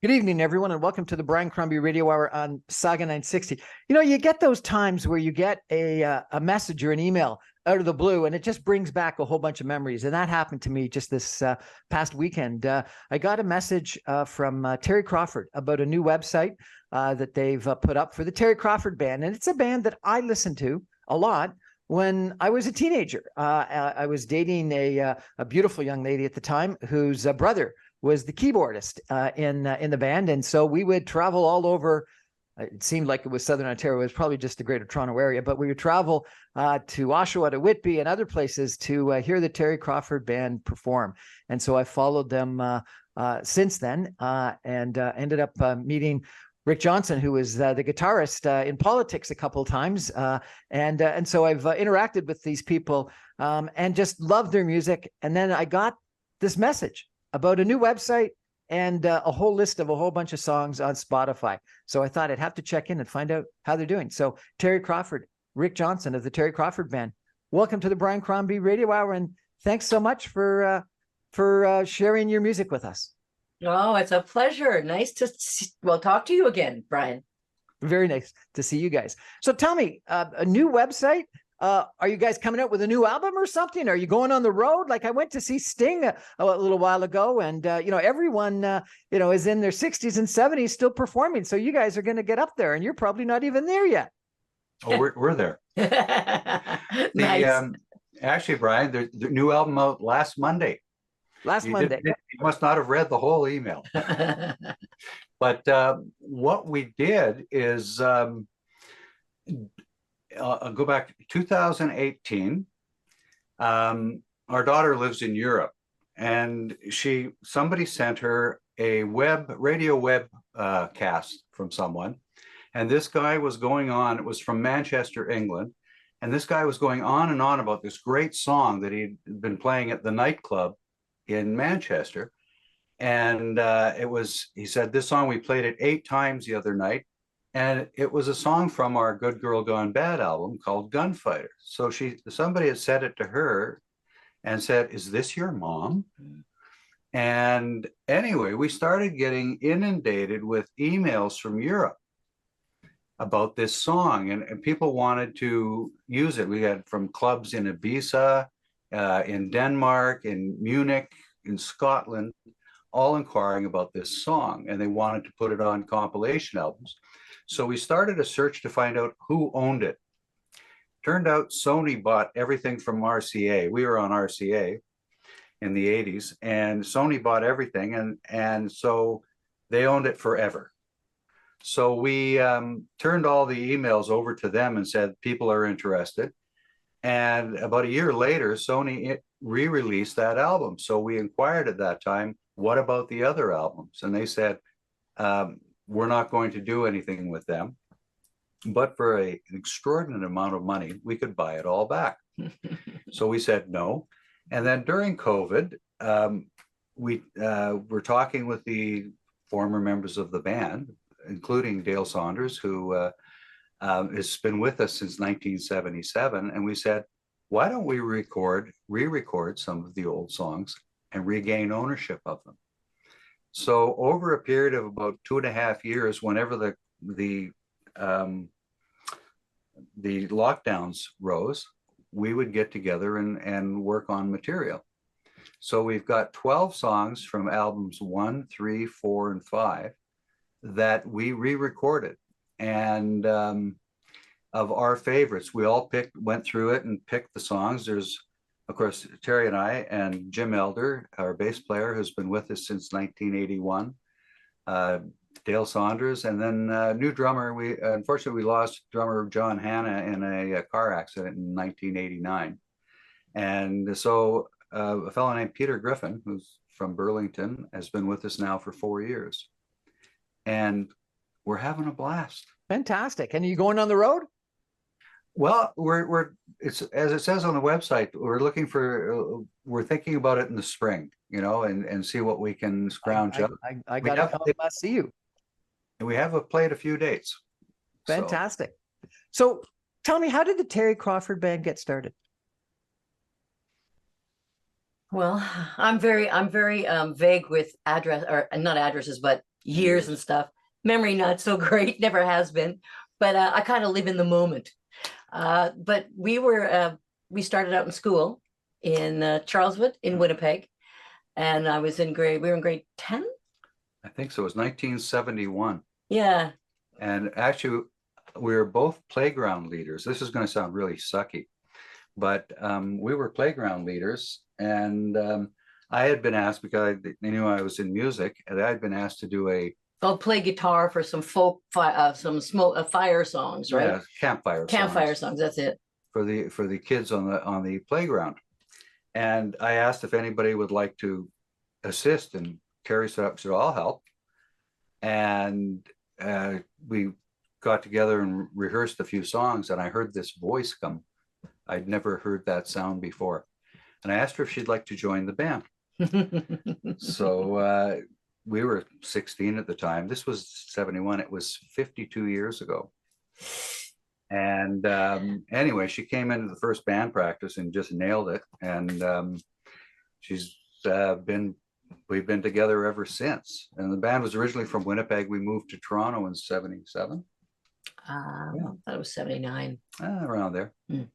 Good evening, everyone, and welcome to the Brian Crombie Radio Hour on Saga 960. You know, you get those times where you get a message or an email out of the blue, and it just brings back a whole bunch of memories. And that happened to me just this past weekend. I got a message from Terry Crawford about a new website that they've put up for the Terry Crawford Band. And it's a band that I listened to a lot when I was a teenager. I was dating a beautiful young lady at the time whose brother was the keyboardist in the band. And so we would travel all over. It seemed like it was Southern Ontario. It was probably just the Greater Toronto area, but we would travel to Oshawa, to Whitby, and other places to hear the Terry Crawford Band perform. And so I followed them since then and ended up meeting Rick Johnson, who was the guitarist in Politics a couple of times. And so I've interacted with these people and just loved their music. And then I got this message about a new website and a whole list of a whole bunch of songs on Spotify. So I thought I'd have to check in and find out how they're doing. So Terry Crawford, Rick Johnson of the Terry Crawford Band, welcome to the Brian Crombie Radio Hour, and thanks so much for sharing your music with us. Oh, it's a pleasure. Nice to talk to you again, Brian. Very nice to see you guys. So tell me, a new website. Are you guys coming out with a new album or something? Are you going on the road? Like I went to see Sting a little while ago, and everyone is in their 60s and 70s still performing. So you guys are going to get up there, and you're probably not even there yet. Oh, we're there. Nice. Actually, Brian, the new album out last Monday. Monday. You must not have read the whole email. But what we did is I'll go back to 2018. Our daughter lives in Europe, and somebody sent her a radio web cast from someone. And this guy was going on, it was from Manchester, England. And this guy was going on and on about this great song that he'd been playing at the nightclub in Manchester. And he said, this song, we played it 8 times the other night. And it was a song from our Good Girl Gone Bad album called Gunfighter. So somebody had said it to her and said, is this your mom? And anyway, we started getting inundated with emails from Europe about this song, and people wanted to use it. We had from clubs in Ibiza, in Denmark, in Munich, in Scotland, all inquiring about this song, and they wanted to put it on compilation albums. So we started a search to find out who owned it. Turned out Sony bought everything from RCA. We were on RCA in the 80s, and Sony bought everything, and so they owned it forever. So we turned all the emails over to them and said, people are interested. And about a year later, Sony re-released that album. So we inquired at that time, what about the other albums? And they said, we're not going to do anything with them, but for an extraordinary amount of money, we could buy it all back. So we said no. And then during COVID, we were talking with the former members of the band, including Dale Saunders, who has been with us since 1977. And we said, why don't we re-record some of the old songs and regain ownership of them? So over a period of about 2.5 years, whenever the lockdowns rose, we would get together and work on material. So we've got 12 songs from albums 1, 3, 4, and 5 that we re-recorded. And of our favorites, we all went through it and picked the songs. There's, of course, Terry and I, and Jim Elder, our bass player, who's been with us since 1981, Dale Saunders, and then new drummer. Unfortunately, we lost drummer John Hanna in a car accident in 1989. And so a fellow named Peter Griffin, who's from Burlington, has been with us now for 4 years. And we're having a blast. Fantastic. And are you going on the road? Well, it's as it says on the website, we're thinking about it in the spring, and see what we can scrounge up. I got to come see you. And we have played a few dates. Fantastic. So tell me, how did the Terry Crawford Band get started? Well, I'm very vague with address, or not addresses, but years and stuff. Memory not so great, never has been, but I kind of live in the moment. But we started out in school in Charleswood in Winnipeg, and we were in grade 10. I think so. It was 1971. Yeah. And actually, we were both playground leaders. This is going to sound really sucky, but we were playground leaders. And I had been asked, because they knew I was in music, and I had been asked to do I'll play guitar for some folk, some smoke, fire songs, right? Yeah, Campfire songs. That's it. for the kids on the playground. And I asked if anybody would like to assist, and Carrie said, I'll help. And we got together and rehearsed a few songs, and I heard this voice come. I'd never heard that sound before. And I asked her if she'd like to join the band. So we were 16 at the time. This was 71. It was 52 years ago. And anyway, she came into the first band practice and just nailed it. And we've been together ever since. And the band was originally from Winnipeg. We moved to Toronto in 77. I thought it was 79. Around there. Mm.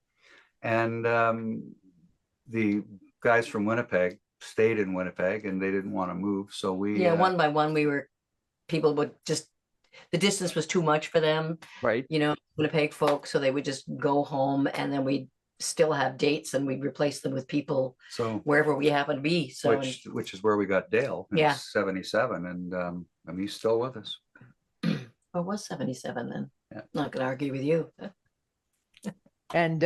And the guys from Winnipeg stayed in Winnipeg, and they didn't want to move. So one by one, people would just, the distance was too much for them. Right. Winnipeg folks. So they would just go home, and then we'd still have dates, and we'd replace them with people wherever we happen to be. So which is where we got Dale in 77. And he's still with us. It was 77 then. Yeah. Not gonna argue with you. And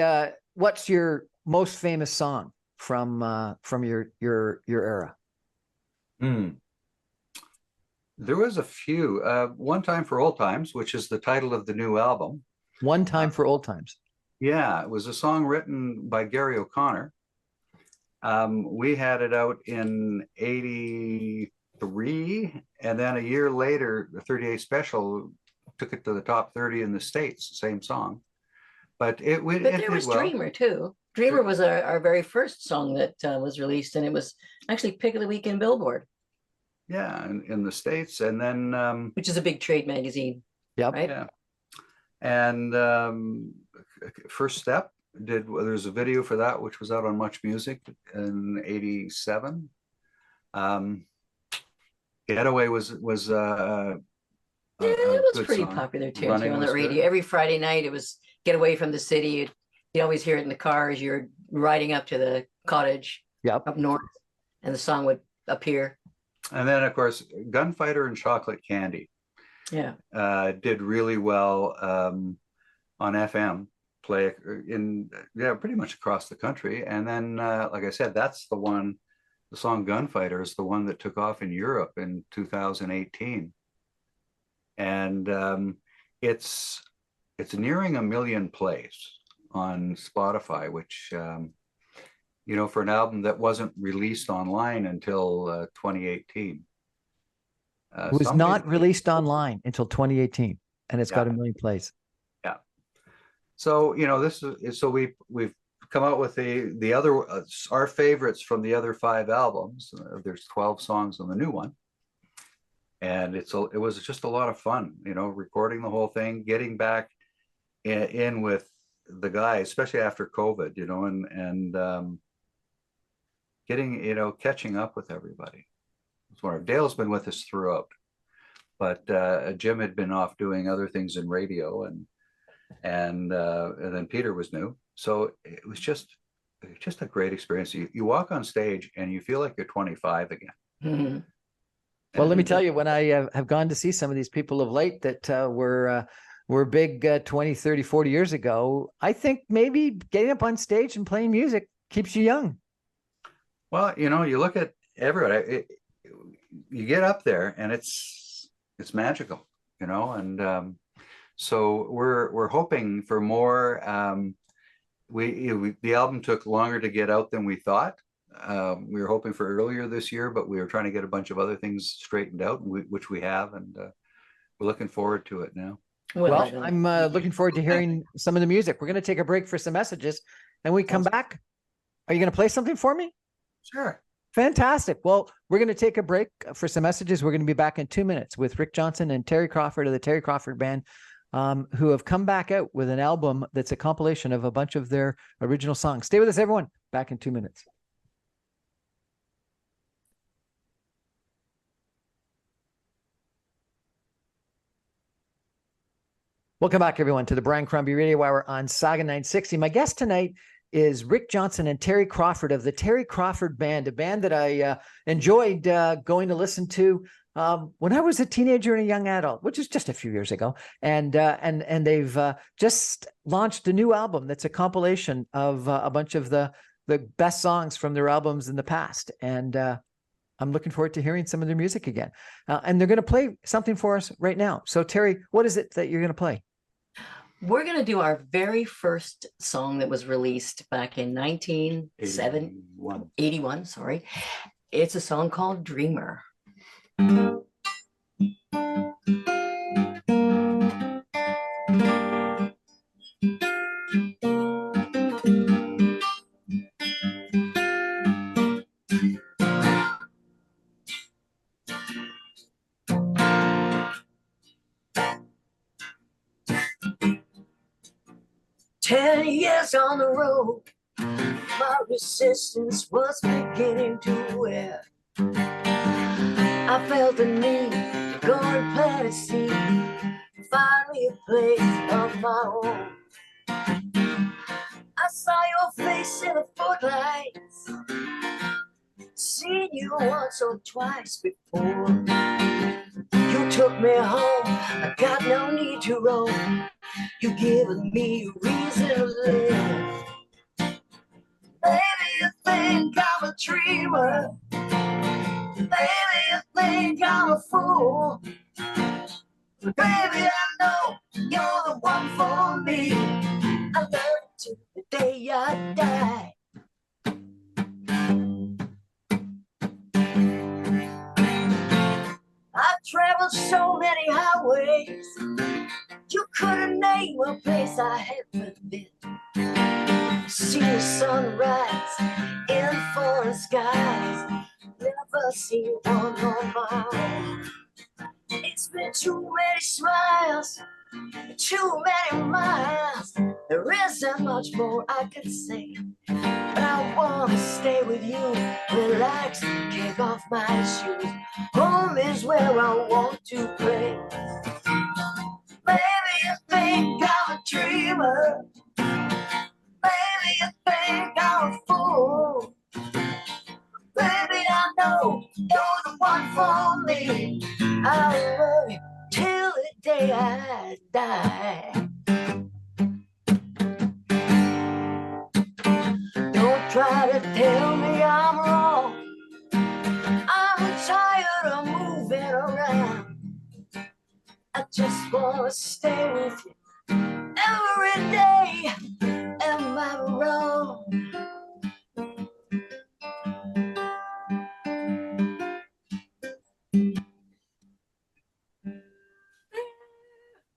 what's your most famous song from your era? There was a few. One Time for Old Times, which is the title of the new album. One Time for Old Times. Yeah, it was a song written by Gary O'Connor. We had it out in 83, and then a year later, the 38 Special took it to the top 30 in the States, same song. But there was Dreamer too. Dreamer was our very first song that was released, and it was actually pick of the week in Billboard. Yeah, in the States, and then which is a big trade magazine. Yep. Right. Yeah. And First Step there's a video for that, which was out on Much Music in 87. Getaway was it was pretty song. popular too Running on the was radio. good. Every Friday night, it was Get Away from the City. You'd always hear it in the car as you're riding up to the cottage up north, and the song would appear. And then, of course, Gunfighter and Chocolate Candy did really well on FM, play in pretty much across the country. And then, like I said, that's the song Gunfighter is the one that took off in Europe in 2018. And it's nearing 1 million plays on Spotify, which for an album that wasn't released online until 2018. It was not released online until 2018, and it's got 1 million plays. Yeah. So we've come out with the other our favorites from the other 5 albums. There's 12 songs on the new one, and it was just a lot of fun. Recording the whole thing, getting back in with the guys, especially after COVID. And getting catching up with everybody. Dale's been with us throughout, but Jim had been off doing other things in radio, and then Peter was new. So it was just a great experience. You walk on stage and you feel like you're 25 again. Mm-hmm. Well, let me tell you, when I have gone to see some of these people of late that were big 20, 30, 40 years ago, I think maybe getting up on stage and playing music keeps you young. Well, you look at everybody, you get up there and it's magical, and so we're hoping for more. The album took longer to get out than we thought. We were hoping for earlier this year, but we were trying to get a bunch of other things straightened out, which we have, and we're looking forward to it now. Well, I'm looking forward to hearing some of the music. We're going to take a break for some messages, and we come back. Are you going to play something for me? Sure. Fantastic. Well, we're going to take a break for some messages. We're going to be back in 2 minutes with Rick Johnson and Terry Crawford of the Terry Crawford Band, who have come back out with an album that's a compilation of a bunch of their original songs. Stay with us, everyone. Back in 2 minutes. Welcome back, everyone, to the Brian Crombie Radio Hour on Saga 960. My guest tonight is Rick Johnson and Terry Crawford of the Terry Crawford Band, a band that I enjoyed going to listen to when I was a teenager and a young adult, which is just a few years ago. And they've just launched a new album that's a compilation of a bunch of the best songs from their albums in the past. And I'm looking forward to hearing some of their music again. And they're going to play something for us right now. So, Terry, what is it that you're going to play? We're going to do our very first song that was released back in 1981. Sorry. It's a song called Dreamer. 10 years on the road, my resistance was beginning to wear. I felt the need to go and plant a seed, find me a place of my own. I saw your face in the footlights, seen you once or twice before. You took me home, I got no need to roam. You given me a reason to live. Baby, you think I'm a dreamer. Baby, you think I'm a fool. But baby, I know you're the one for me. I love you till the day I die. I've traveled so many highways, you couldn't name a place I haven't been. See the sunrise in foreign skies, never seen one on my own. It's been too many smiles, too many miles. There isn't much more I could say, but I wanna stay with you, relax, kick off my shoes. Home is where I want to play. Baby, you think I'm a dreamer. Baby, you think I'm a fool. Baby, I know you're the one for me. I'll love you till the day I die. Don't try to tell me I'm wrong. I'm tired of moving around. I just wanna stay with you every day. Am I wrong?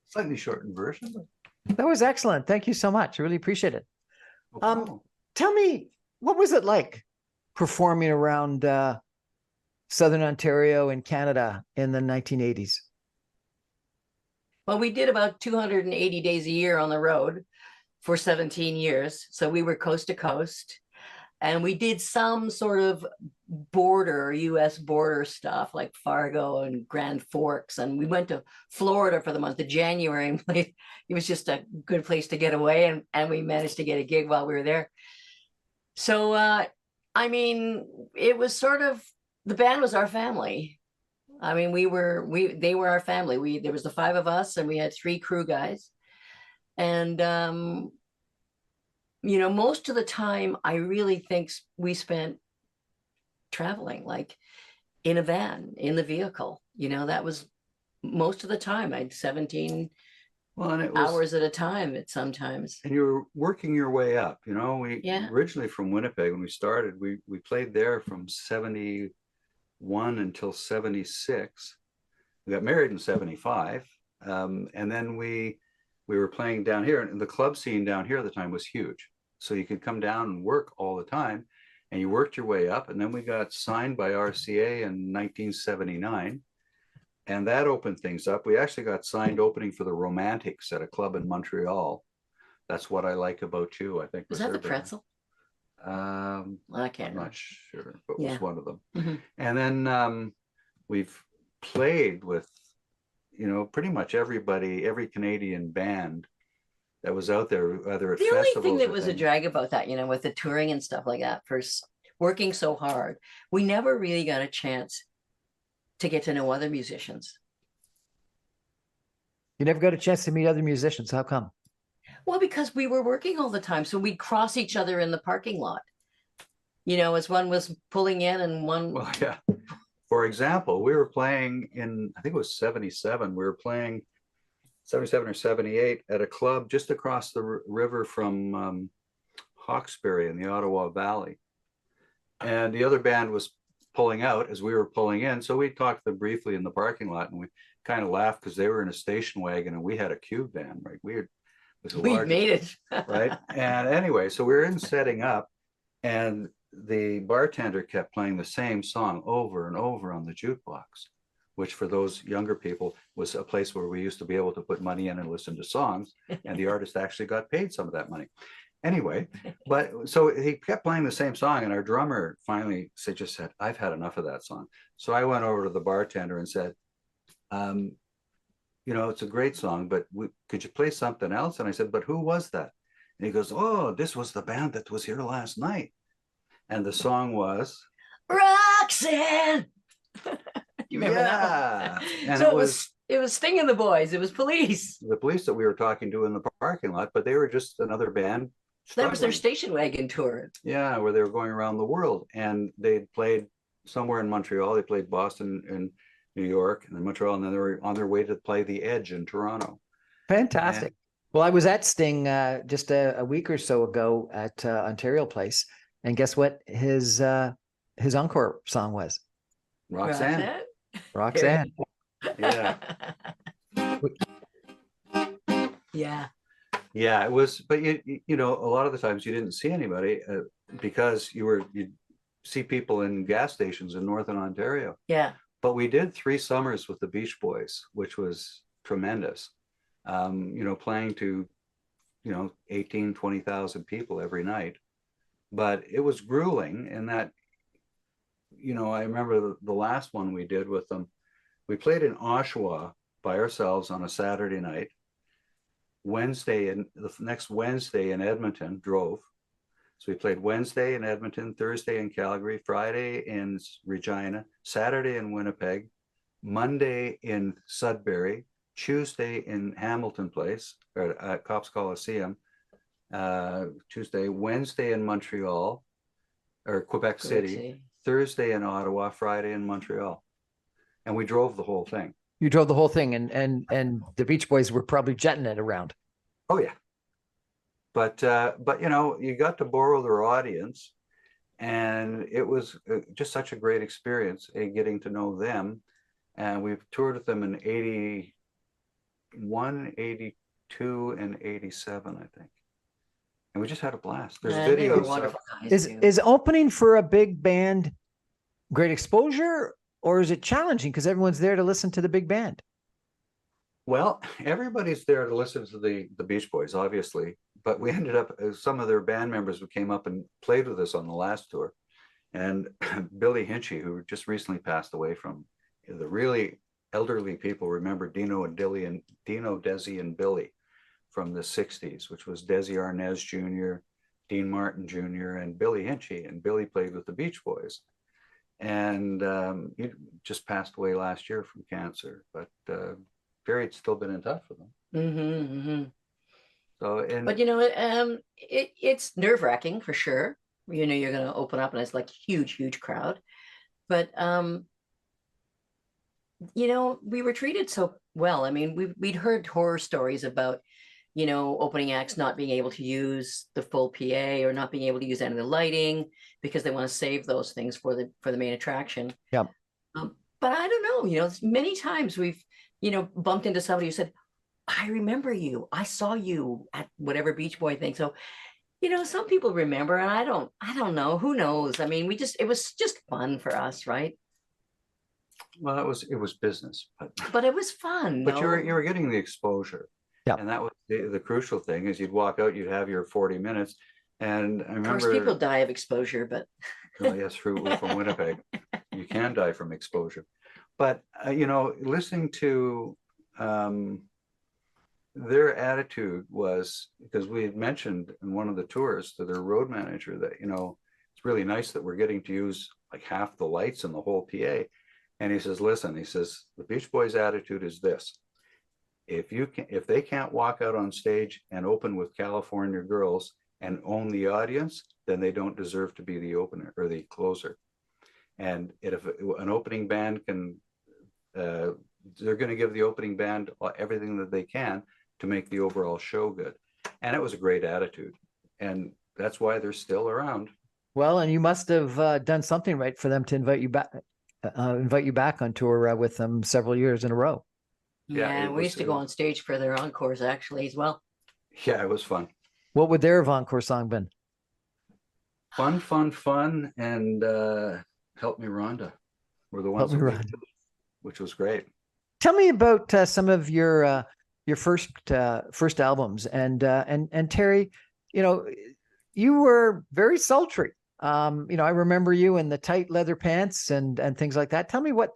Slightly shortened version. That was excellent. Thank you so much. I really appreciate it. Oh, Tell me, what was it like performing around Southern Ontario and Canada in the 1980s? Well, we did about 280 days a year on the road for 17 years. So we were coast to coast. And we did some sort of border, US border stuff like Fargo and Grand Forks. And we went to Florida for the month of January. And it was just a good place to get away. And we managed to get a gig while we were there. So, I mean, it was sort of, the band was our family. I mean, they were our family. There was the 5 of us and we had 3 crew guys. And, you know, most of the time, I really think we spent traveling, like in a van, in the vehicle. You know, that was most of the time. I had 17 and it was hours at a time at sometimes. And you were working your way up. You know, we originally from Winnipeg when we started, we played there from 71 until 76. We got married in 75, and then we were playing down here, and the club scene down here at the time was huge. So you could come down and work all the time. and you worked your way up. And then we got signed by RCA in 1979. And that opened things up. We actually got signed opening for the Romantics at a club in Montreal. That's What I Like About You, I think. Was that the pretzel? I can't I'm remember. not sure, but it Yeah. was one of them. Mhm. And then we've played with, pretty much everybody, every Canadian band that was out there, either at The only festivals thing that or was a things. drag about that, with the touring and stuff like that, working so hard, we never really got a chance to get to know other musicians. You never got a chance to meet other musicians. How come? Well, because we were working all the time, so we'd cross each other in the parking lot. As one was pulling in and one. Well, yeah. For example, we were playing in, I think it was 77. We were playing 77 or 78 at a club just across the river from Hawkesbury in the Ottawa Valley. And the other band was pulling out as we were pulling in. So we talked to them briefly in the parking lot, and we kind of laughed because they were in a station wagon and we had a cube van, right? We made it. right? And anyway, so we were in setting up, and the bartender kept playing the same song over and over on the jukebox, which for those younger people was a place where we used to be able to put money in and listen to songs, and the artist actually got paid some of that money. Anyway, but so he kept playing the same song, and our drummer finally just said, "I've had enough of that song." So I went over to the bartender and said, "It's a great song, but could you play something else?" And I said, "But who was that?" And he goes, "Oh, this was the band that was here last night." And the song was Roxanne. You remember that one? And so it was Sting and the Boys. It was Police. The Police that we were talking to in the parking lot, but they were just another band. That was their station wagon tour. Yeah, where they were going around the world, and they played somewhere in Montreal. They played Boston and New York and then Montreal, and then they were on their way to play the Edge in Toronto. Fantastic. Well, I was at Sting just a week or so ago at Ontario Place, and guess what his encore song was? Roxanne. Roxanne. Yeah. Yeah, it was, but a lot of the times you didn't see anybody because you'd see people in gas stations in Northern Ontario. Yeah. But we did 3 summers with the Beach Boys, which was tremendous. Playing to 18, 20,000 people every night. But it was grueling in that, I remember the last one we did with them, we played in Oshawa by ourselves on a Saturday night. The next Wednesday in Edmonton, drove. So we played Wednesday in Edmonton, Thursday in Calgary, Friday in Regina, Saturday in Winnipeg, Monday in Sudbury, Tuesday in Hamilton Place, or at Cops Coliseum, Tuesday, Wednesday in Montreal, or Quebec City, Thursday in Ottawa, Friday in Montreal. And we drove the whole thing. You drove the whole thing, and the Beach Boys were probably jetting it around. Oh yeah. But you got to borrow their audience, and it was just such a great experience getting to know them. And we've toured with them in 81, 82, and 87, I think. And we just had a blast. There's videos. Is opening for a big band great exposure, or is it challenging because everyone's there to listen to the big band? Well, everybody's there to listen to the Beach Boys, obviously. But we ended up, some of their band members who came up and played with us on the last tour. And Billy Hinchy, who just recently passed away from, the really elderly people remember Dino, Desi, and Billy from the 60s, which was Desi Arnaz Jr., Dean Martin Jr., and Billy Hinchy. And Billy played with the Beach Boys. And he just passed away last year from cancer. But Barry had still been in touch with him. Mm-hmm, mm-hmm. So, but it's nerve-wracking for sure. You're going to open up and it's like huge crowd. But we were treated so well. I mean, we'd heard horror stories about opening acts not being able to use the full PA or not being able to use any of the lighting because they want to save those things for the main attraction. Yeah. But I don't know. Many times we've bumped into somebody who said, I remember you. I saw you at whatever Beach Boy thing. So Some people remember, and I don't know. Who knows? I mean, it was just fun for us, right? Well, it was business, But it was fun. but No? you were getting the exposure. Yeah. And that was the crucial thing is you'd walk out, you'd have your 40 minutes. And I Of course, people remember, die of exposure, but oh, yes, we're from Winnipeg. You can die from exposure. But, listening to their attitude was because we had mentioned in one of the tours to their road manager that, it's really nice that we're getting to use like half the lights in the whole PA. And he says, listen, he says, the Beach Boys attitude is this. If they can't walk out on stage and open with California Girls and own the audience, then they don't deserve to be the opener or the closer. And if an opening band can, they're going to give the opening band everything that they can to make the overall show good. And it was a great attitude. And that's why they're still around. Well, and you must have done something right for them to invite you back on tour with them several years in a row. Yeah, we used to go on stage for their encores actually as well. Yeah, it was fun. What would their encore song been? Fun, fun, fun, and Help Me Rhonda were the ones, which was great. Tell me about some of your first albums, and Terry, you were very sultry. I remember you in the tight leather pants and things like that. Tell me what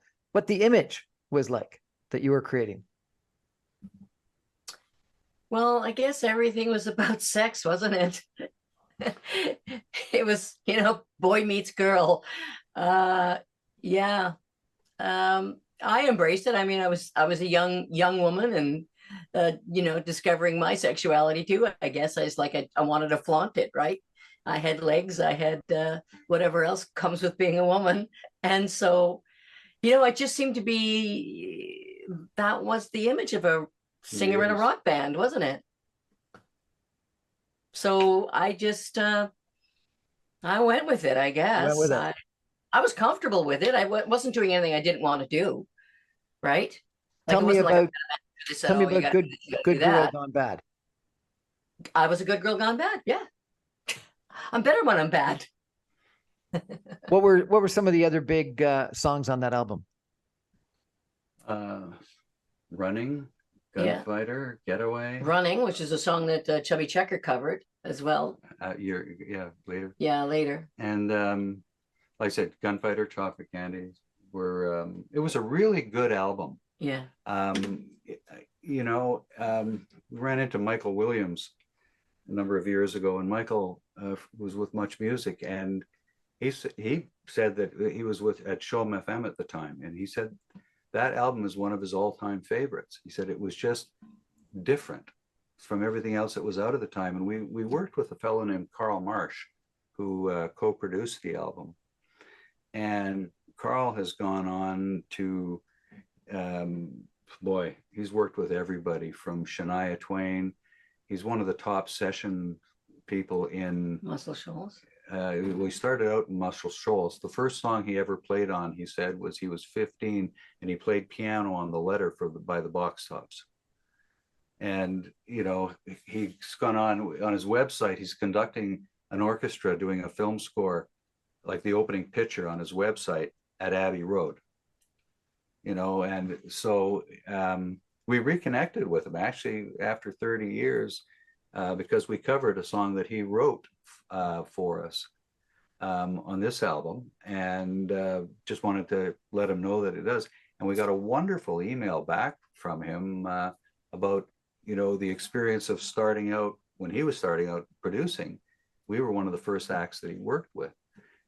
the image was like that you were creating. Well, I guess everything was about sex, wasn't it? It was, boy meets girl. Yeah. I embraced it. I mean, I was a young woman and, discovering my sexuality too. I guess I was like, I wanted to flaunt it, right? I had legs, I had whatever else comes with being a woman. And so, it just seemed to be, that was the image of a singer in a rock band, wasn't it? So I just, I went with it, I guess. I was comfortable with it. I wasn't doing anything I didn't want to do, right? Tell me about good girl gone bad. I was a good girl gone bad. Yeah, I'm better when I'm bad. What were some of the other big songs on that album? Running, Gunfighter, Getaway. Running, which is a song that Chubby Checker covered as well. Later. Yeah, later. And like I said, Gunfighter, Chocolate Candy were. It was a really good album. Yeah. We ran into Michael Williams a number of years ago, and Michael was with Much Music, and he said that he was at Show'em FM at the time, and he said that album is one of his all-time favorites. He said it was just different from everything else that was out at the time, and we worked with a fellow named Carl Marsh, who co-produced the album, and Carl has gone on to he's worked with everybody from Shania Twain. He's one of the top session people in Muscle Shoals. We started out in Muscle Shoals. The first song he ever played on, he said, was he was 15 and he played piano on The Letter by the Box Tops. And, he's gone on his website, he's conducting an orchestra doing a film score, like the opening picture on his website at Abbey Road. And so we reconnected with him actually after 30 years because we covered a song that he wrote for us on this album, and just wanted to let him know that it does. And we got a wonderful email back from him about, the experience of starting out when he was starting out producing. We were one of the first acts that he worked with,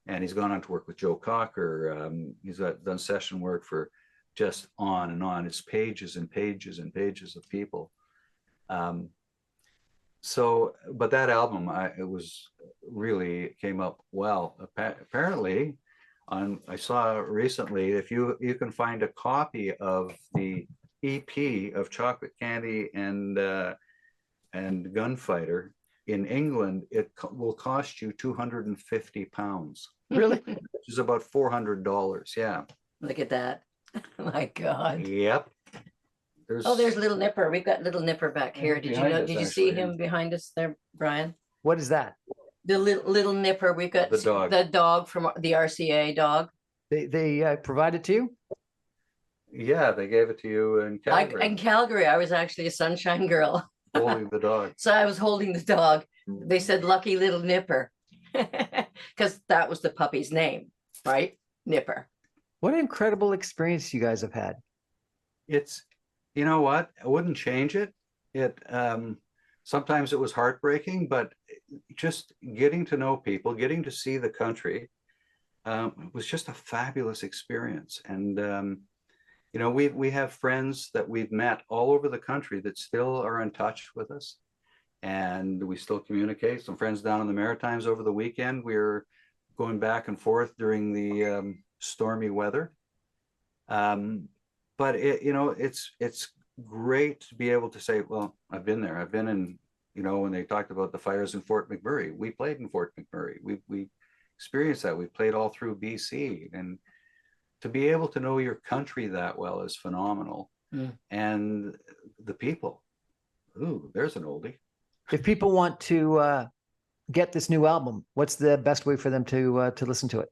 and he's gone on to work with Joe Cocker. He's done session work for just on and on. It's pages and pages and pages of people. But that album, it came up well. Apparently, I saw recently, if you can find a copy of the EP of Chocolate Candy and Gunfighter in England, it will cost you £250. Really? Which is about $400. Yeah. Look at that. My God. Yep. There's Little Nipper. We've got Little Nipper back here. Did you see him behind us there, Brian? What is that? The little nipper. We've got The dog. from the RCA dog. They provide it to you? Yeah, they gave it to you in Calgary. In Calgary, I was actually a sunshine girl. Holding the dog. So I was holding the dog. They said lucky little nipper because that was the puppy's name, right? Nipper. What an incredible experience you guys have had. It's, you know what? I wouldn't change it. It sometimes it was heartbreaking, but just getting to know people, getting to see the country, was just a fabulous experience. And you know, we have friends that we've met all over the country that still are in touch with us, and we still communicate. Some friends down in the Maritimes over the weekend. We're going back and forth during the stormy weather. But you know, it's great to be able to say, well, I've been there. I've been in, you know, when they talked about the fires in Fort McMurray, we played in Fort McMurray. We experienced that. We played all through BC, and to be able to know your country that well is phenomenal. And the people, ooh, there's an oldie. If people want to get this new album, what's the best way for them to listen to it?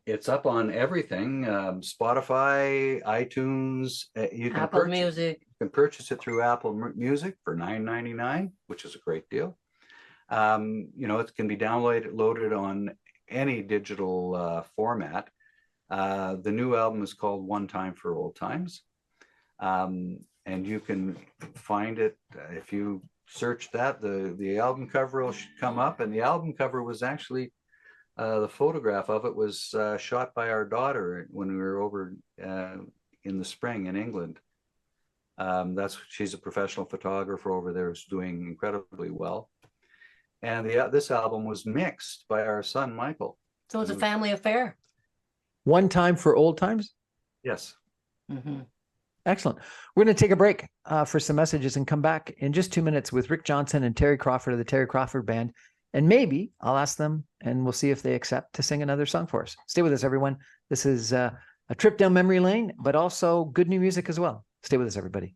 It's up on everything, Spotify, iTunes. You can Apple Music. You can purchase it through Apple Music for $9.99, which is a great deal. You know, it can be loaded on any digital format. The new album is called One Time for Old Times. And you can find it if you search that. The album cover will come up, and the album cover was actually the photograph of it was shot by our daughter when we were over in the spring in England. She's a professional photographer over there, who's doing incredibly well. And this album was mixed by our son Michael. So it's a family affair. One Time for Old Times? Yes. Mm-hmm. Excellent. We're going to take a break for some messages and come back in just 2 minutes with Rick Johnson and Terry Crawford of the Terry Crawford Band. And maybe I'll ask them and we'll see if they accept to sing another song for us. Stay with us, everyone. This is a trip down memory lane, but also good new music as well. Stay with us, everybody.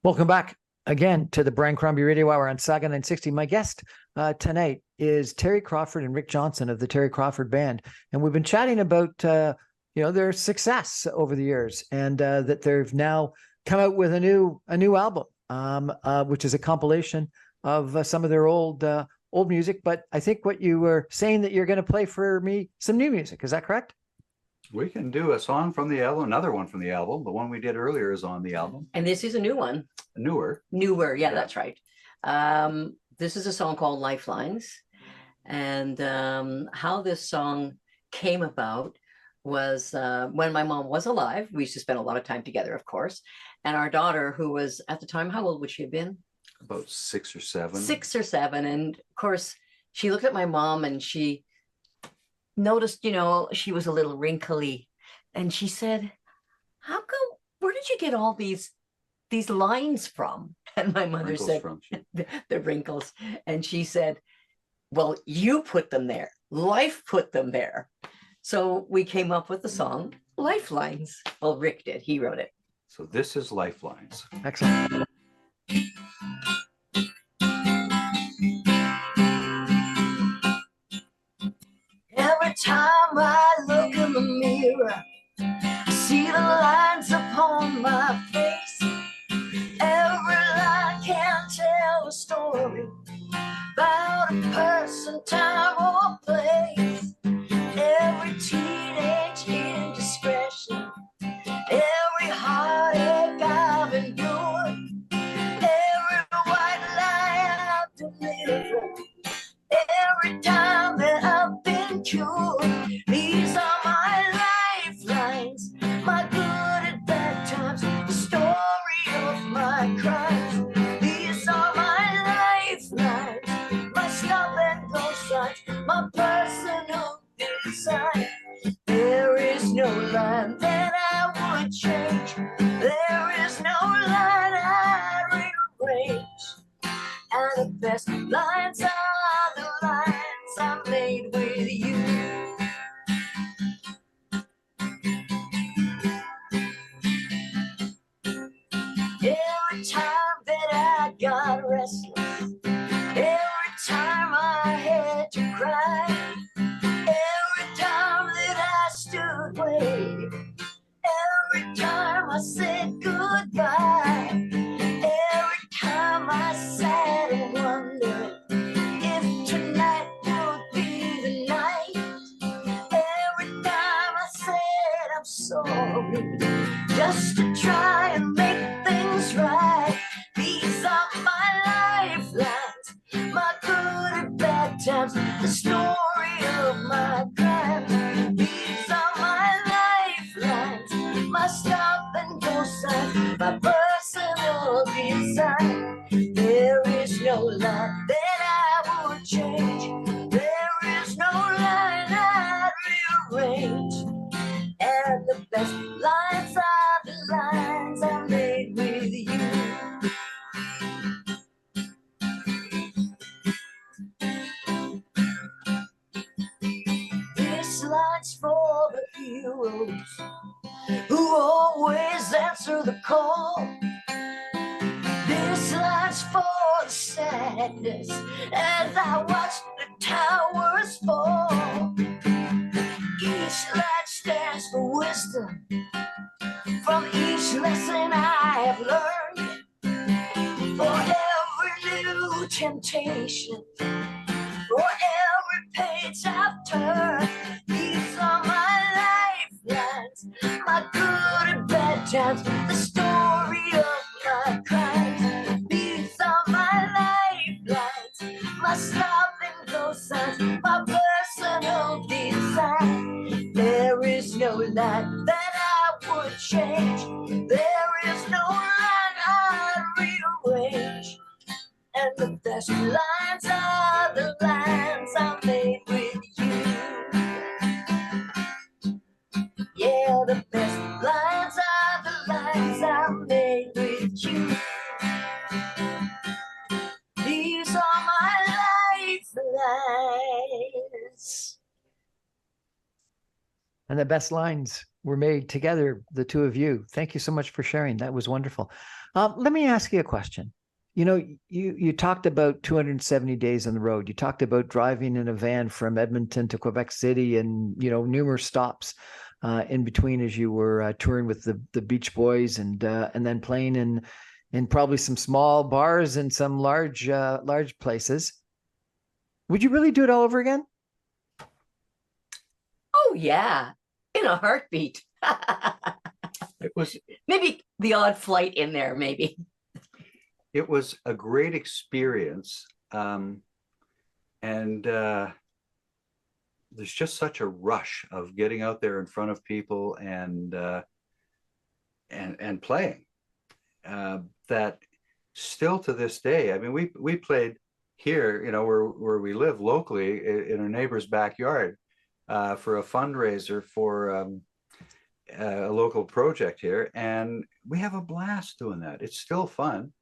Welcome back again to the Brian Crombie Radio Hour on Saga 960. My guest tonight is Terry Crawford and Rick Johnson of the Terry Crawford Band. And we've been chatting about you know, their success over the years, and that they've now come out with a new album, which is a compilation of some of their old music. But I think what you were saying, that you're going to play for me some new music. Is that correct? We can do a song from the album, another one from the album. The one we did earlier is on the album. And this is a new one. Newer. Yeah, that's right. This is a song called Lifelines. And how this song came about was when my mom was alive. We used to spend a lot of time together, of course. And our daughter, who was at the time, how old would she have been? About 6 or 7. 6 or 7. And of course, she looked at my mom and she noticed, you know, she was a little wrinkly. And she said, how come, where did you get all these lines from? And my mother said, the wrinkles. And she said, well, you put them there. Life put them there. So we came up with the song Lifelines. Well, Rick did. He wrote it. So this is Lifelines. Excellent. Every time I look in the mirror, I see the lines upon my face. Every line can tell a story about a person, time, or place. Every teenage indiscretion, every heartache I've endured, every white lie I've delivered, every time that I've been cured. These are my lifelines, my good and bad times, the story of my crimes. These are my lifelines, my stop and go signs, my personal design. There is no line that I would change. There is no line I'd rearrange. And the best lines are the lines I made with you. cried. Every time that I stood waiting, every time I said goodbye, every time I sat and wondered if tonight would be the night. Every time I said I'm sorry, just to try and make things right. These are my lifelines, my good and bad times, the story of my crime. These are my lifelines, my stop and go sign, my personal design. There is no line that I would change. There is no line I'd rearrange. And the best lines are the lines I made with you. This line's for the heroes who always answer the call. This line's for the sadness as I watch the towers fall. Each line stands for wisdom from each lesson I have learned. For every new temptation, for every page I've turned, these are my lifelines, my good and bad times, the story of my crimes. These are my lifelines, my stop and go signs, my personal design. There is no line that I would change. There is no line I'd rearrange. And the best lines are the lines I made with you. Yeah, the best lines are the lines I made with you. These are my lifelines. And the best lines were made together, the two of you. Thank you so much for sharing. That was wonderful. Let me ask you a question. You know, you talked about 270 days on the road. You talked about driving in a van from Edmonton to Quebec City and, you know, numerous stops in between as you were touring with the Beach Boys and then playing in probably some small bars and some large places. Would you really do it all over again? Oh, yeah, in a heartbeat. It was Maybe the odd flight in there, maybe. it was a great experience. And there's just such a rush of getting out there in front of people and playing that still to this day. I mean, we played here, you know, where we live locally in a neighbor's backyard for a fundraiser for a local project here, and we have a blast doing that. It's still fun.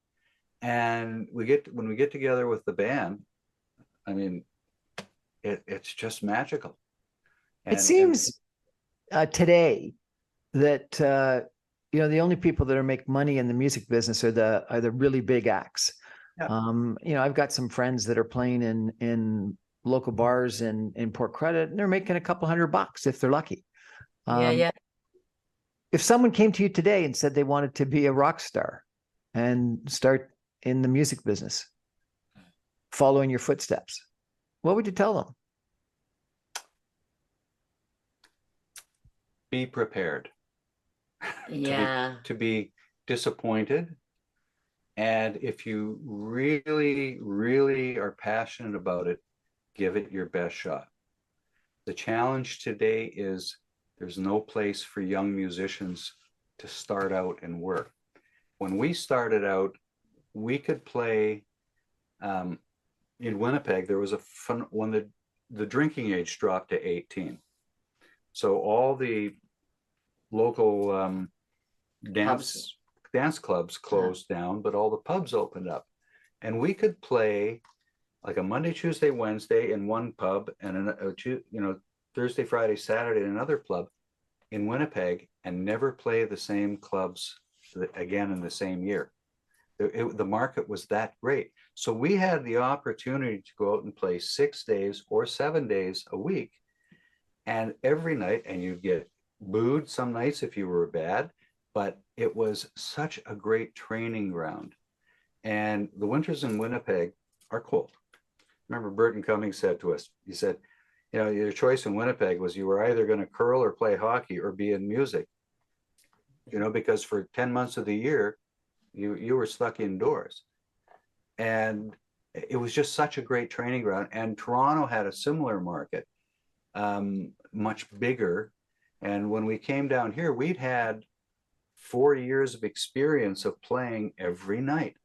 And when we get together with the band, I mean, it's just magical. It seems today that you know, the only people that are make money in the music business are the really big acts. Yeah. You know, I've got some friends that are playing in local bars in Port Credit, and they're making a couple $100 if they're lucky. Yeah. If someone came to you today and said they wanted to be a rock star and start in the music business, following your footsteps, what would you tell them? Be prepared. Yeah. To be disappointed. And if you really, really are passionate about it, give it your best shot. The challenge today is there's no place for young musicians to start out and work. When we started out, we could play in Winnipeg. There was a fun when the drinking age dropped to 18. So all the local dance clubs closed down, but all the pubs opened up, and we could play like a Monday, Tuesday, Wednesday in one pub, and Thursday, Friday, Saturday in another pub in Winnipeg, and never play the same clubs again in the same year. The market was that great. So we had the opportunity to go out and play 6 days or 7 days a week. And every night, and you'd get booed some nights if you were bad, but it was such a great training ground. And the winters in Winnipeg are cold. Remember, Burton Cummings said to us, he said, you know, your choice in Winnipeg was you were either going to curl or play hockey or be in music, you know, because for 10 months of the year, you were stuck indoors. And it was just such a great training ground. And Toronto had a similar market, much bigger. And when we came down here, we'd had 4 years of experience of playing every night.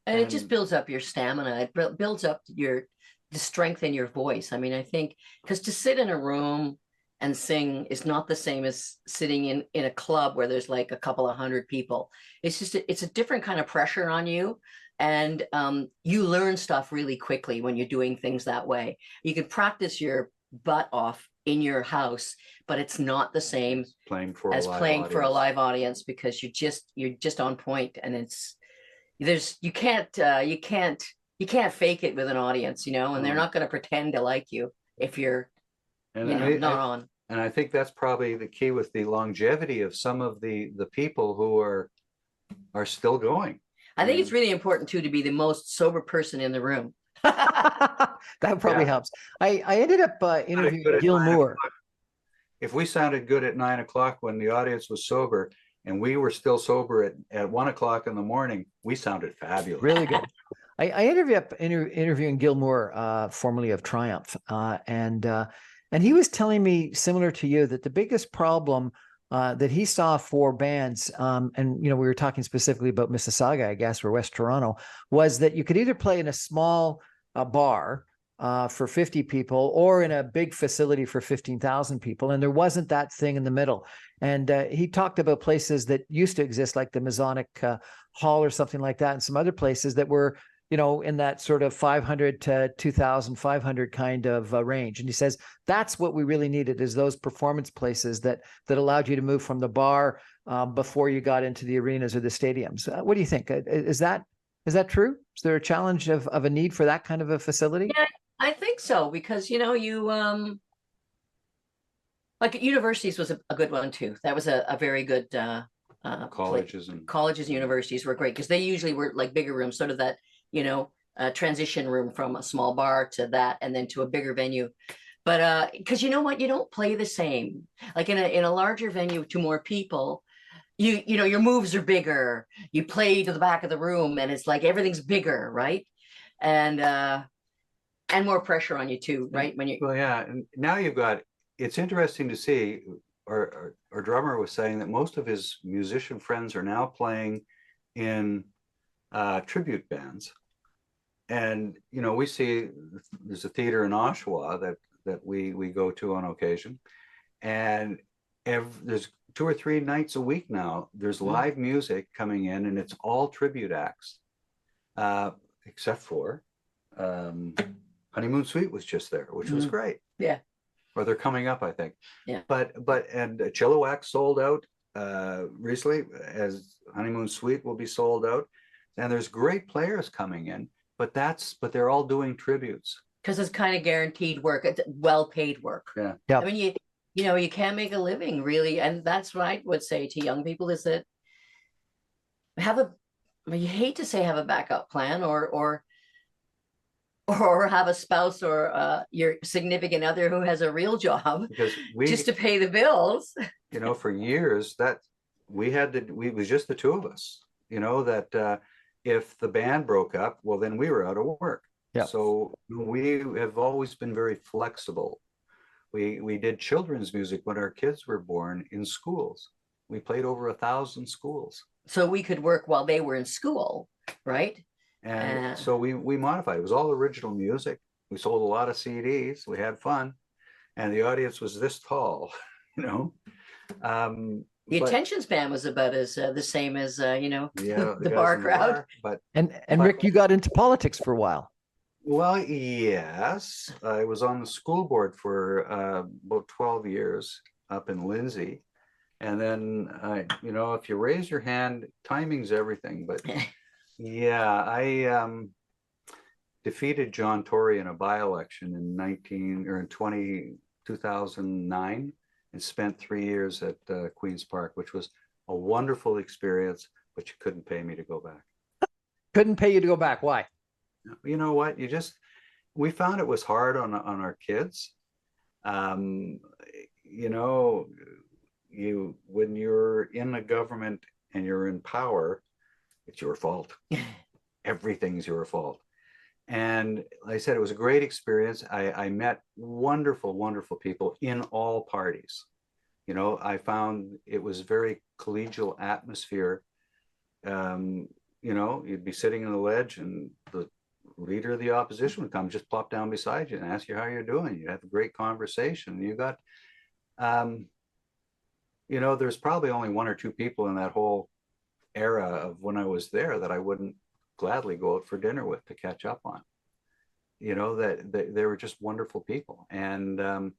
And it just builds up your stamina. It builds up the strength in your voice. I mean, I think because to sit in a room and sing is not the same as sitting in a club where there's like a couple of hundred people. It's just it's a different kind of pressure on you, and you learn stuff really quickly when you're doing things that way. You can practice your butt off in your house, but it's not the same as playing for a live audience, because you're just on point, and you can't fake it with an audience, you know, and they're not going to pretend to like you if you're not on. And I think that's probably the key with the longevity of some of the people who are still going. I think it's really important too to be the most sober person in the room. That probably helps. I ended up interviewing Gil Moore. If we sounded good at 9 o'clock when the audience was sober, and we were still sober at 1 o'clock in the morning, we sounded fabulous. Really good. I ended up interviewing Gil Moore, formerly of Triumph, and he was telling me, similar to you, that the biggest problem that he saw for bands, and we were talking specifically about Mississauga, I guess, or West Toronto, was that you could either play in a small bar for 50 people or in a big facility for 15,000 people, and there wasn't that thing in the middle. And he talked about places that used to exist, like the Masonic Hall or something like that, and some other places that were, in that sort of 500 to 2,500 kind of range. And he says that's what we really needed, is those performance places that allowed you to move from the bar before you got into the arenas or the stadiums. What do you think? Is that true? Is there a challenge of a need for that kind of a facility? Yeah, I think so, because like universities was a good one too. That was a very good colleges and universities were great, because they usually were like bigger rooms, sort of that transition room from a small bar to that, and then to a bigger venue. But because you know what, you don't play the same. Like in a larger venue to more people, your moves are bigger. You play to the back of the room, and it's like everything's bigger, right? And more pressure on you too, right? And now you've got. It's interesting to see. Our drummer was saying that most of his musician friends are now playing in tribute bands. And we see there's a theater in Oshawa that we go to on occasion, and there's 2 or 3 nights a week now there's live music coming in, and it's all tribute acts, except for Honeymoon Suite was just there, which was great. Yeah. Or they're coming up, I think. Yeah. But Chilliwack sold out recently, as Honeymoon Suite will be sold out. And there's great players coming in, but they're all doing tributes. Because it's kind of guaranteed work. It's well-paid work. Yeah. Yep. I mean, you can't make a living really. And that's what I would say to young people, is that you hate to say have a backup plan, or have a spouse or your significant other who has a real job, because just to pay the bills. For years that it was just the two of us, that if the band broke up, well, then we were out of work. Yeah. So we have always been very flexible. We did children's music when our kids were born in schools. We played over 1,000 schools. So we could work while they were in school, right? And so we modified. It was all original music. We sold a lot of CDs. We had fun, and the audience was this tall, The attention span was about as the same as the bar crowd. And Rick, you got into politics for a while. Well, yes, I was on the school board for about 12 years up in Lindsay, and then if you raise your hand, timing's everything. But Yeah, I defeated John Tory in a by-election in 2009 and spent 3 years at Queen's Park, which was a wonderful experience, but you couldn't pay me to go back. Couldn't pay you to go back. Why? You know what? We found it was hard on our kids. Um, you know, when you're in a government and you're in power, it's your fault. Everything's your fault. And like I said, it was a great experience. I met wonderful, wonderful people in all parties. I found it was very collegial atmosphere. You'd be sitting on the ledge and the leader of the opposition would come, just plop down beside you and ask you how you're doing. You'd have a great conversation. There's probably only one or two people in that whole era of when I was there that I wouldn't gladly go out for dinner with to catch up on. That they were just wonderful people. And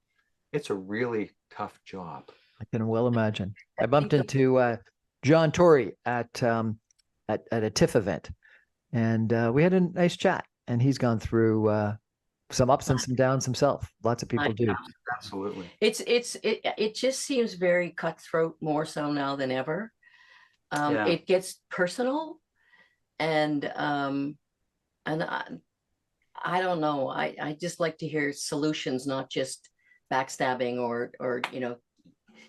it's a really tough job. I can well imagine. I bumped into John Tory at a TIFF event, and we had a nice chat. And he's gone through some ups and some downs himself. Lots of people do. Absolutely. It just seems very cutthroat, more so now than ever. It gets personal, and I don't know. I just like to hear solutions, not just backstabbing or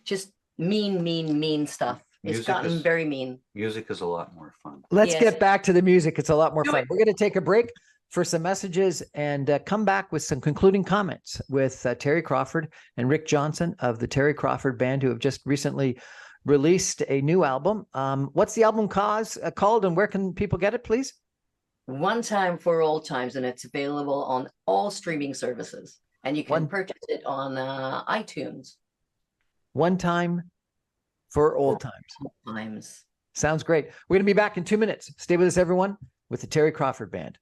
just mean stuff. It's gotten very mean. Music is a lot more fun. Let's get back to the music. It's a lot more fun. We're going to take a break for some messages and come back with some concluding comments with Terry Crawford and Rick Johnson of the Terry Crawford Band, who have just recently released a new album. What's the album called, and where can people get it, please? One Time for Old Times, and it's available on all streaming services, and you can purchase it on iTunes. One Time for Old Times. Sounds great. We're going to be back in 2 minutes. Stay with us, everyone, with the Terry Crawford Band.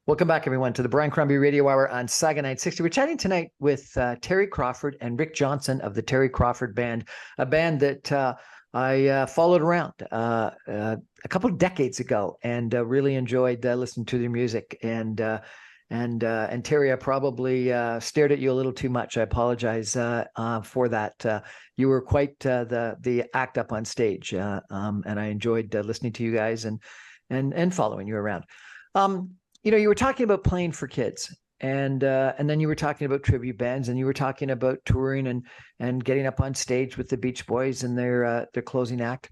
Welcome back, everyone, to the Brian Crombie Radio Hour on Saga 960. We're chatting tonight with Terry Crawford and Rick Johnson of the Terry Crawford Band, a band that I followed around a couple of decades ago and really enjoyed listening to their music. And Terry, I probably stared at you a little too much. I apologize for that. You were quite the act up on stage, and I enjoyed listening to you guys and following you around. You were talking about playing for kids, and then you were talking about tribute bands, and you were talking about touring and getting up on stage with the Beach Boys and their closing act.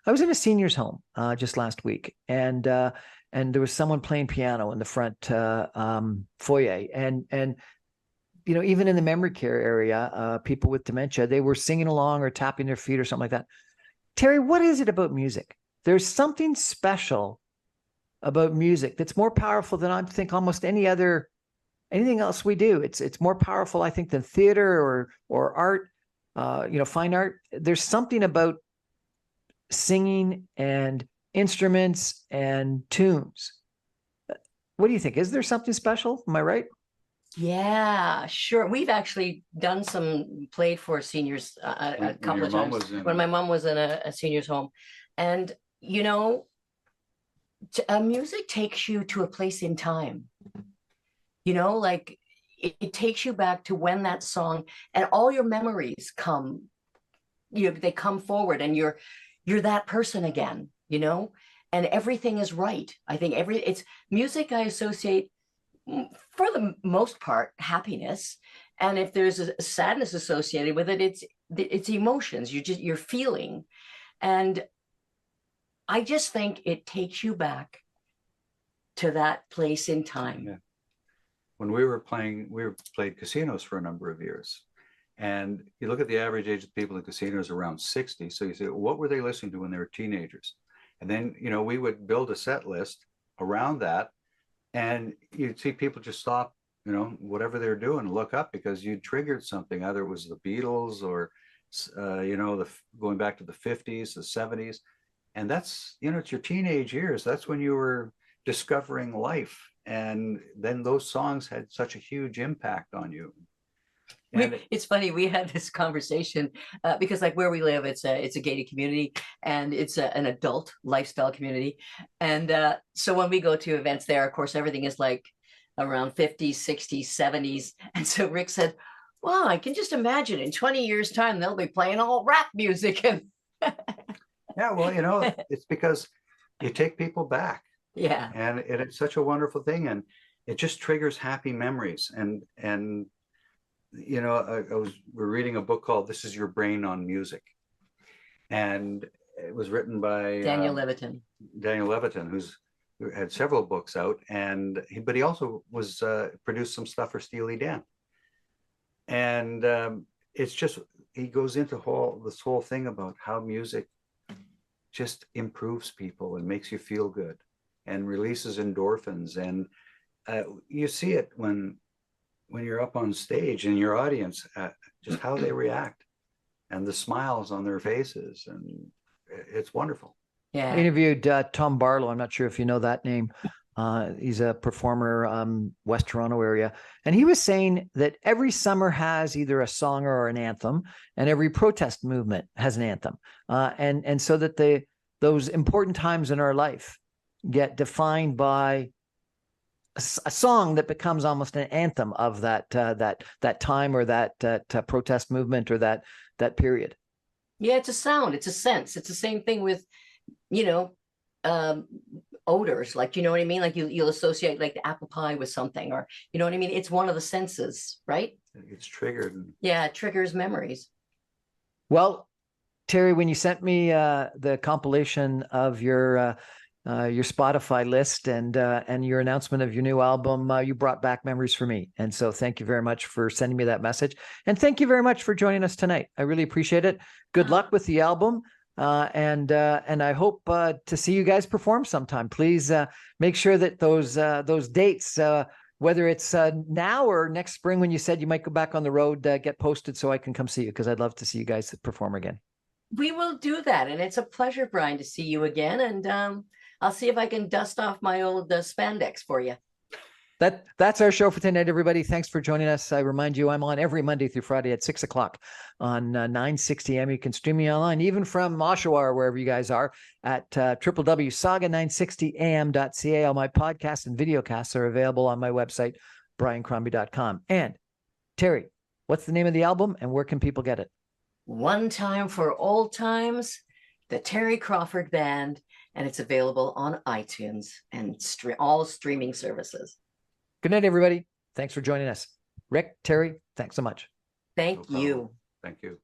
I was in a seniors' home just last week, and there was someone playing piano in the front foyer, and even in the memory care area, people with dementia, they were singing along or tapping their feet or something like that. Terry, what is it about music? There's something special about music that's more powerful than I think almost anything else we do. It's more powerful, I think, than theater or art, fine art. There's something about singing and instruments and tunes. What do you think? Is there something special? Am I right? Yeah, sure. We've actually played for seniors a couple of times when my mom was in a seniors home. And, music takes you to a place in time, like it takes you back to when that song and all your memories come, they come forward and you're that person again, and everything is right. I think it's music I associate for the most part happiness, and if there's a sadness associated with it, it's emotions you're feeling. And I just think it takes you back to that place in time. Yeah. When we played casinos for a number of years, and you look at the average age of people in casinos around 60. So you say, what were they listening to when they were teenagers? And then, we would build a set list around that, and you'd see people just stop, whatever they're doing, and look up because you triggered something. Either it was the Beatles or, going back to the 50s, the 70s. And that's, it's your teenage years. That's when you were discovering life. And then those songs had such a huge impact on you. And It's funny, we had this conversation because like where we live, it's a gated community and it's an adult lifestyle community. And so when we go to events there, of course, everything is like around 50s, 60s, 70s. And so Rick said, well, I can just imagine in 20 years time, they'll be playing all rap music. And yeah, well, it's because you take people back, yeah, and it's such a wonderful thing, and it just triggers happy memories. And we're reading a book called "This Is Your Brain on Music," and it was written by Daniel Levitin, who had several books out, but he also was produced some stuff for Steely Dan, and it's just he goes into this whole thing about how music just improves people and makes you feel good and releases endorphins, and you see it when you're up on stage and your audience, just how they react and the smiles on their faces, and it's wonderful. yeah. I interviewed Tom Barlow. I'm not sure if you know that name. He's a performer, West Toronto area. And he was saying that every summer has either a song or an anthem, and every protest movement has an anthem. And so that those important times in our life get defined by a song that becomes almost an anthem of that time, or that protest movement, or that period. Yeah, it's a sound, it's a sense. It's the same thing with, odors, like, you know what I mean? Like you'll associate like the apple pie with something, or you know what I mean? It's one of the senses, right? It's triggered. Yeah, it triggers memories. Well, Terry, when you sent me the compilation of your Spotify list and your announcement of your new album, you brought back memories for me. And so thank you very much for sending me that message. And thank you very much for joining us tonight. I really appreciate it. Good luck with the album. And I hope to see you guys perform sometime. Please make sure that those dates, whether it's now or next spring, when you said you might go back on the road, get posted so I can come see you, because I'd love to see you guys perform again. We will do that. And it's a pleasure, Brian, to see you again. And I'll see if I can dust off my old spandex for you. That's our show for tonight, everybody. Thanks for joining us. I remind you, I'm on every Monday through Friday at 6 o'clock on 960 AM. You can stream me online, even from Oshawa or wherever you guys are, at www.saga960am.ca. All my podcasts and videocasts are available on my website, briancrombie.com. And Terry, what's the name of the album and where can people get it? One Time for Old Times, the Terry Crawford Band, and it's available on iTunes and all streaming services. Good night, everybody. Thanks for joining us. Rick, Terry, thanks so much. Thank you. Thank you.